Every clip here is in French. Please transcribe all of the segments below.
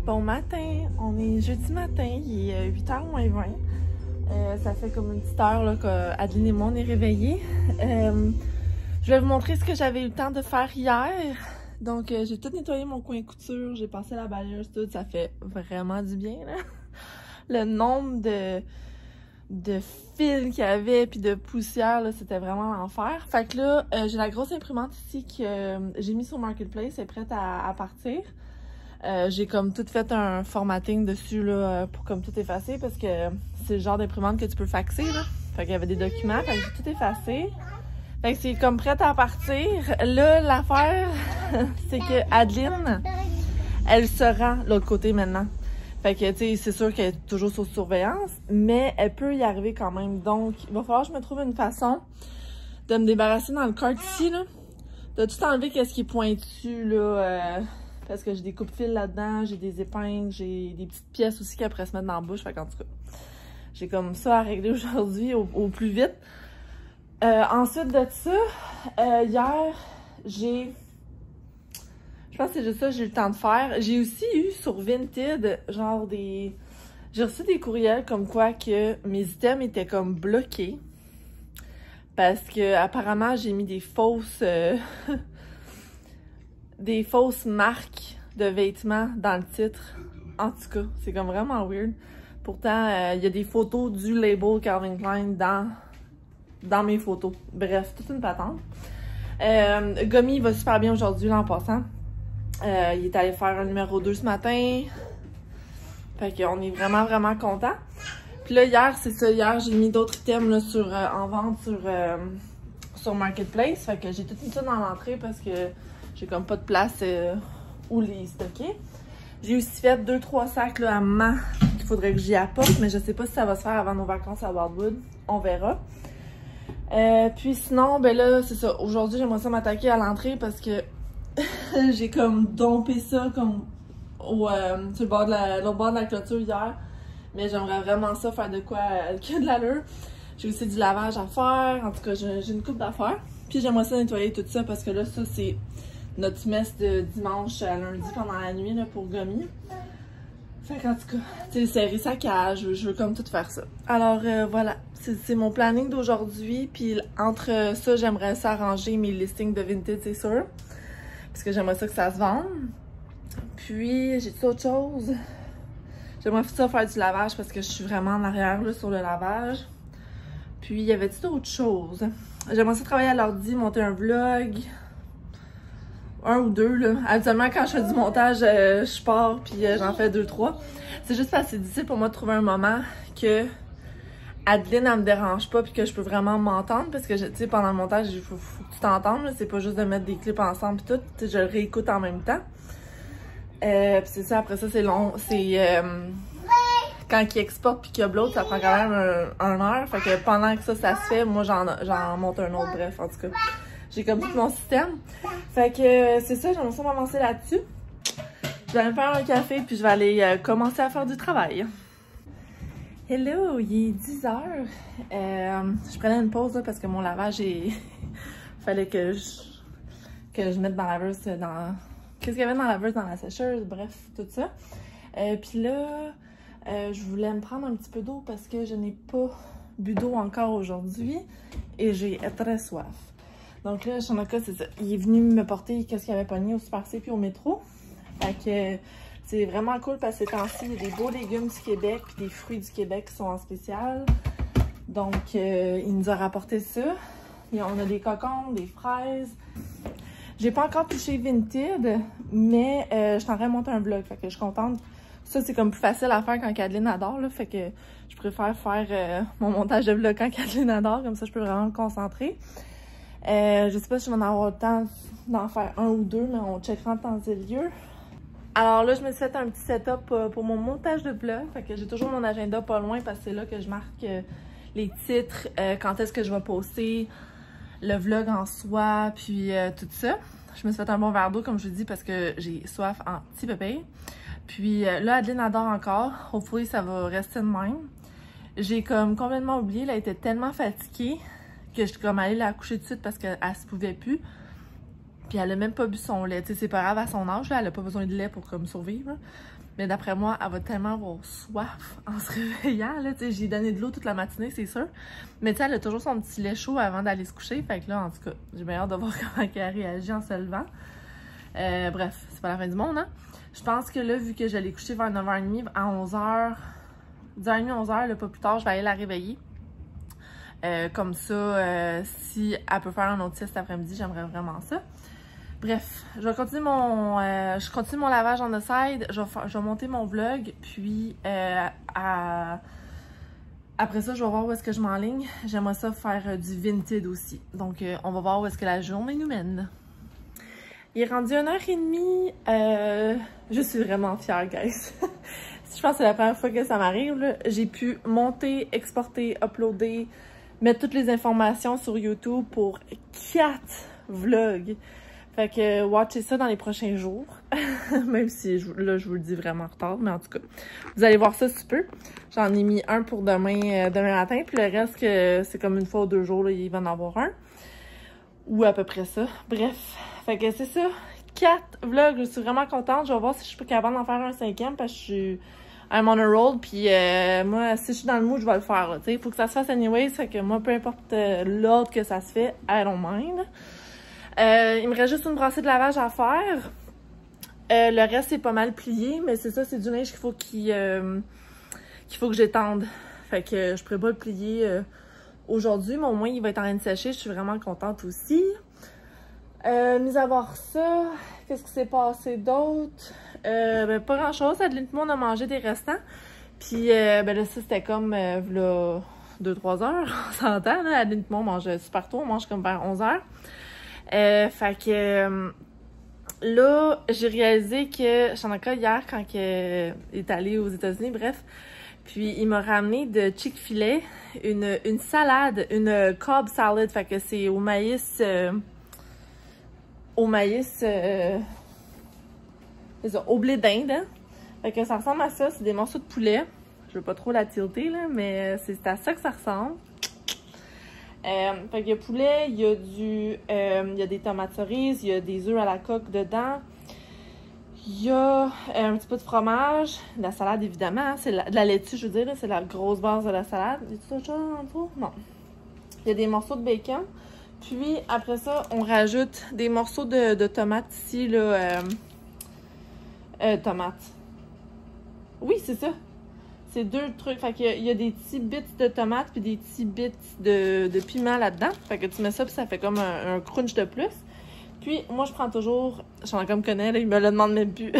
Bon matin, on est jeudi matin, il est 8h moins 20. Ça fait comme une petite heure là, qu'Adeline et moi on est réveillés. Je vais vous montrer ce que j'avais eu le temps de faire hier. Donc j'ai tout nettoyé mon coin couture, j'ai passé la balayeuse, tout, ça fait vraiment du bien là. Le nombre de fils qu'il y avait puis de poussière, là, c'était vraiment l'enfer. Fait que là, j'ai la grosse imprimante ici que j'ai mis sur Marketplace, elle est prête à partir. J'ai comme tout fait un formatting dessus là, pour comme tout effacer parce que c'est le genre d'imprimante que tu peux faxer là. Fait qu'il y avait des documents, fait que j'ai tout effacé. Fait que c'est comme prête à partir. Là, l'affaire, c'est que Adeline, elle se rend de l'autre côté maintenant. Fait que, tu sais, c'est sûr qu'elle est toujours sous surveillance, mais elle peut y arriver quand même. Donc, il va falloir que je me trouve une façon de me débarrasser dans le cart ici, là. De tout enlever qu'est-ce qui est pointu, là, parce que j'ai des coupe-fils là-dedans, j'ai des épingles, j'ai des petites pièces aussi qu'après se mettre dans la bouche. Fait qu'en tout cas, j'ai comme ça à régler aujourd'hui au plus vite. Ensuite de ça, hier, je pense que c'est juste ça que j'ai eu le temps de faire. J'ai aussi eu sur Vinted, genre j'ai reçu des courriels comme quoi que mes items étaient comme bloqués. Parce que apparemment j'ai mis des fausses marques de vêtements dans le titre. En tout cas, c'est comme vraiment weird. Pourtant, il y a des photos du label Calvin Klein dans mes photos. Bref, toute une patente. Gummy va super bien aujourd'hui là en passant. Il est allé faire un numéro 2 ce matin. Fait qu'on est vraiment contents. Puis là, hier, c'est ça. Hier, j'ai mis d'autres items là, en vente sur Marketplace. Fait que j'ai tout mis ça dans l'entrée parce que j'ai comme pas de place où les stocker. J'ai aussi fait 2-3 sacs là, à maman qu'il faudrait que j'y apporte. Mais je sais pas si ça va se faire avant nos vacances à Wildwood. On verra. Puis sinon, ben là, c'est ça. Aujourd'hui, j'aimerais ça m'attaquer à l'entrée parce que j'ai comme dompé ça comme sur le bord l'autre bord de la clôture hier. Mais j'aimerais vraiment ça faire de quoi que de l'allure. J'ai aussi du lavage à faire. En tout cas, j'ai une couple d'affaires. Puis j'aimerais ça nettoyer tout ça parce que là, ça, c'est notre messe de dimanche à lundi pendant la nuit là, pour Gummy. Fait qu'en tout cas, tu sais, serrer sa cage, je veux comme tout faire ça. Alors voilà, c'est mon planning d'aujourd'hui. Puis entre ça, j'aimerais ça arranger mes listings de Vinted, c'est sûr. Parce que j'aimerais ça que ça se vende. Puis, j'ai tout autre chose. J'aimerais ça faire du lavage parce que je suis vraiment en arrière là, sur le lavage. Puis, il y avait tout autre chose. J'aimerais ça travailler à l'ordi, monter un vlog. 1 ou 2 là. Habituellement, quand je fais du montage, je pars puis j'en fais 2-3. C'est juste parce que c'est difficile pour moi de trouver un moment que Adeline, elle me dérange pas puis que je peux vraiment m'entendre parce que, tu sais, pendant le montage, il faut que tu t'entendes. C'est pas juste de mettre des clips ensemble puis tout. Tu sais, je le réécoute en même temps. Puis c'est ça, après ça, c'est long. C'est quand il exporte puis qu'il upload, ça prend quand même une heure. Fait que pendant que ça se fait, moi, j'en monte un autre. Bref, en tout cas, j'ai comme tout mon système. Fait que c'est ça, j'aimerais ça m'avancer là-dessus. Je vais aller me faire un café puis je vais aller commencer à faire du travail. Hello, il est 10h. Je prenais une pause là, parce que mon lavage est... fallait que je mette dans la laveuse dans... Qu'est-ce qu'il y avait dans la laveuse, dans la sécheuse, bref, tout ça. Puis là, je voulais me prendre un petit peu d'eau parce que je n'ai pas bu d'eau encore aujourd'hui et j'ai très soif. Donc là, Shanaka, c'est ça. Il est venu me porter qu'est-ce qu'il avait pogné au Super C puis au métro. Fait que... c'est vraiment cool parce que ces temps-ci, il y a des beaux légumes du Québec puis des fruits du Québec qui sont en spécial. Donc, il nous a rapporté ça. Et on a des cocombes, des fraises. J'ai pas encore touché Vinted, mais je suis en train de monter un vlog. Fait que je suis contente. Ça, c'est comme plus facile à faire quand Adeline adore. Là, fait que je préfère faire mon montage de vlog quand Adeline adore. Comme ça, je peux vraiment me concentrer. Je sais pas si je vais en avoir le temps d'en faire 1 ou 2, mais on checkera en temps et lieu. Alors là, je me suis fait un petit setup pour mon montage de vlog. Fait que j'ai toujours mon agenda pas loin parce que c'est là que je marque les titres, quand est-ce que je vais poster, le vlog en soi, puis tout ça. Je me suis fait un bon verre d'eau, comme je vous dis, parce que j'ai soif en petit pépé. Puis là, Adeline adore encore. Hopefully, ça va rester de même. J'ai comme complètement oublié. Elle était tellement fatiguée que je suis comme allée la coucher tout de suite parce qu'elle se pouvait plus. Puis elle a même pas bu son lait. Tu sais, c'est pas grave à son âge, là, elle a pas besoin de lait pour comme survivre. Là. Mais d'après moi, elle va tellement avoir soif en se réveillant. Là, tu sais, j'ai donné de l'eau toute la matinée, c'est sûr. Mais tu sais, elle a toujours son petit lait chaud avant d'aller se coucher. Fait que là, en tout cas, j'ai bien hâte de voir comment elle réagit en se levant. Bref, c'est pas la fin du monde, hein. Je pense que là, vu que je l'ai couchée vers 9h30, à 11h, 10h30, 11h, là, pas plus tard, je vais aller la réveiller. Comme ça, si elle peut faire un autre test cet après-midi, j'aimerais vraiment ça. Bref, je vais continuer je continue mon lavage on the side, je vais monter mon vlog, puis après ça, je vais voir où est-ce que je m'enligne. J'aimerais ça faire du Vinted aussi. Donc, on va voir où est-ce que la journée nous mène. Il est rendu 1h30. Je suis vraiment fière, guys. Je pense que c'est la première fois que ça m'arrive. J'ai pu monter, exporter, uploader, mettre toutes les informations sur YouTube pour 4 vlogs. Fait que watchez ça dans les prochains jours. Même si là, je vous le dis vraiment en retard. Mais en tout cas, vous allez voir ça si peu. J'en ai mis un pour demain matin. Puis le reste, c'est comme une fois ou 2 jours, là, il va en avoir un. Ou à peu près ça. Bref. Fait que c'est ça. 4 vlogs. Je suis vraiment contente. Je vais voir si je suis capable d'en faire un 5e. Parce que je suis... I'm on a roll. Puis moi, si je suis dans le mood, je vais le faire. Il faut que ça se fasse anyways. Fait que moi, peu importe l'ordre que ça se fait, I don't mind. Il me reste juste une brassée de lavage à faire. Le reste, c'est pas mal plié, mais c'est ça, c'est du linge qu'il faut que j'étende. Fait que je pourrais pas le plier aujourd'hui, mais au moins, il va être en train de sécher. Je suis vraiment contente aussi. Mis à voir ça, qu'est-ce qui s'est passé d'autre? Ben, pas grand-chose. Adeline et moi, on a mangé des restants. Puis, ben là, ça, c'était comme, là, 2-3 heures, on s'entend, là. Adeline et moi, on mange super tôt. On mange comme vers 11 heures. Fait que là, j'ai réalisé que Shanaka hier, quand elle est allée aux États-Unis, bref, puis il m'a ramené de Chick-fil-A une salade, une Cobb salad, fait que c'est au maïs, c'est ça, au blé d'Inde, hein? Fait que ça ressemble à ça, c'est des morceaux de poulet. Je veux pas trop la tilter, là, mais c'est à ça que ça ressemble. Fait qu'il y a poulet, il y a des tomates cerises, il y a des œufs à la coque dedans. Il y a un petit peu de fromage, de la salade évidemment, hein, c'est de la laitue, je veux dire, c'est la grosse base de la salade. Y a-t-il autre chose en dessous? Non. Il y a des morceaux de bacon. Puis après ça, on rajoute des morceaux de tomates ici, là. Tomates. Oui, c'est ça. C'est 2 trucs. Fait qu'il y a des petits bits de tomates puis des petits bits de piment là-dedans. Fait que tu mets ça puis ça fait comme un crunch de plus. Puis moi, je prends toujours... J'en comme connais, là, il me le demande même plus.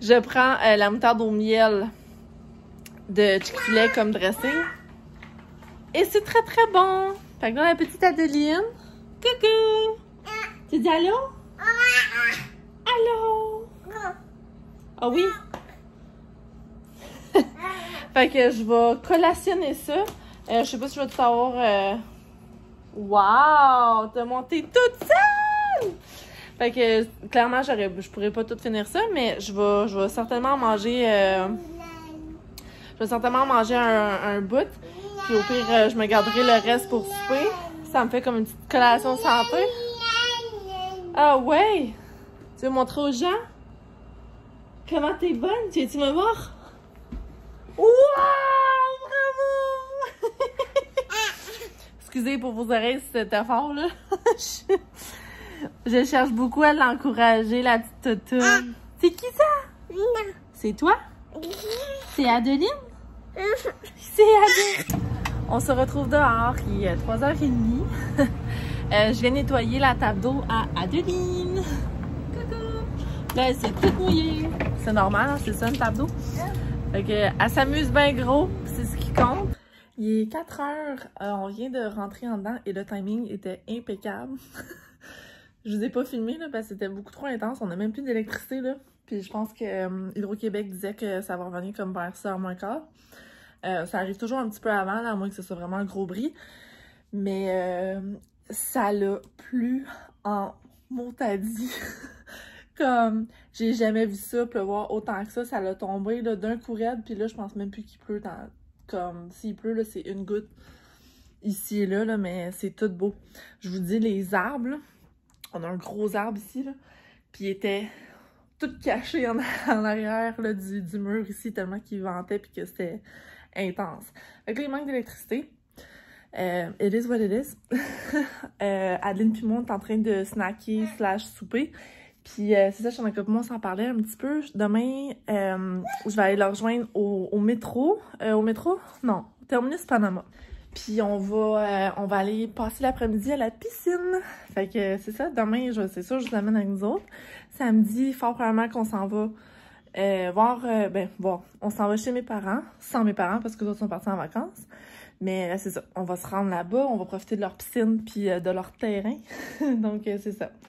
Je prends la moutarde au miel de Chick-fil-A comme dressing. Et c'est très très bon. Fait que là, la petite Adeline. Coucou! Tu dis allô? Allô? Ah oui? Fait que je vais collationner ça. Je sais pas si je vais tout savoir. Wow! T'as monté toute seule! Fait que clairement, je pourrais pas tout finir ça, mais je vais certainement manger. Je vais certainement manger un bout. Puis au pire, je me garderai le reste pour souper. Ça me fait comme une petite collation santé. Ah ouais! Tu veux montrer aux gens? Comment t'es bonne? Tu veux-tu me voir? Wow! Bravo! Excusez pour vos oreilles si c'était fort, là. Je cherche beaucoup à l'encourager, la petite toutoune. C'est qui ça? C'est toi? C'est Adeline? C'est Adeline! On se retrouve dehors, il est 3h30. Je viens nettoyer la table d'eau à Adeline. Coucou! Là, elle s'est toute mouillée. C'est normal, hein, c'est ça une table d'eau? Fait que, elle s'amuse bien gros, c'est ce qui compte. Il est 4h, on vient de rentrer en dedans et le timing était impeccable. Je vous ai pas filmé là, parce que c'était beaucoup trop intense, on n'a même plus d'électricité là. Puis je pense que Hydro-Québec disait que ça va revenir comme vers 6h moins quart. Ça arrive toujours un petit peu avant, là, à moins que ce soit vraiment un gros bris. Mais ça l'a plu en motadis. Comme, j'ai jamais vu ça pleuvoir autant que ça. Ça l'a tombé d'un coup raide, puis là, je pense même plus qu'il pleut. Comme, s'il pleut, là, c'est une goutte ici et là, mais c'est tout beau. Je vous dis, les arbres, là, On a un gros arbre ici, là. Puis il était tout caché en arrière là, du mur ici, tellement qu'il ventait puis que c'était intense. Fait que là, il manque d'électricité. It is what it is. Adeline puis moi, on est en train de snacker / souper. Puis c'est ça, je suis en train de s'en parler un petit peu. Demain, je vais aller le rejoindre au métro. Au métro? Non, Terminus Panama. Puis on va aller passer l'après-midi à la piscine. Fait que c'est ça, demain, c'est sûr, je vous amène avec nous autres. Samedi, fort probablement qu'on s'en va voir, on s'en va chez mes parents, sans mes parents parce que les autres sont partis en vacances. Mais c'est ça, on va se rendre là-bas, on va profiter de leur piscine puis de leur terrain. Donc c'est ça.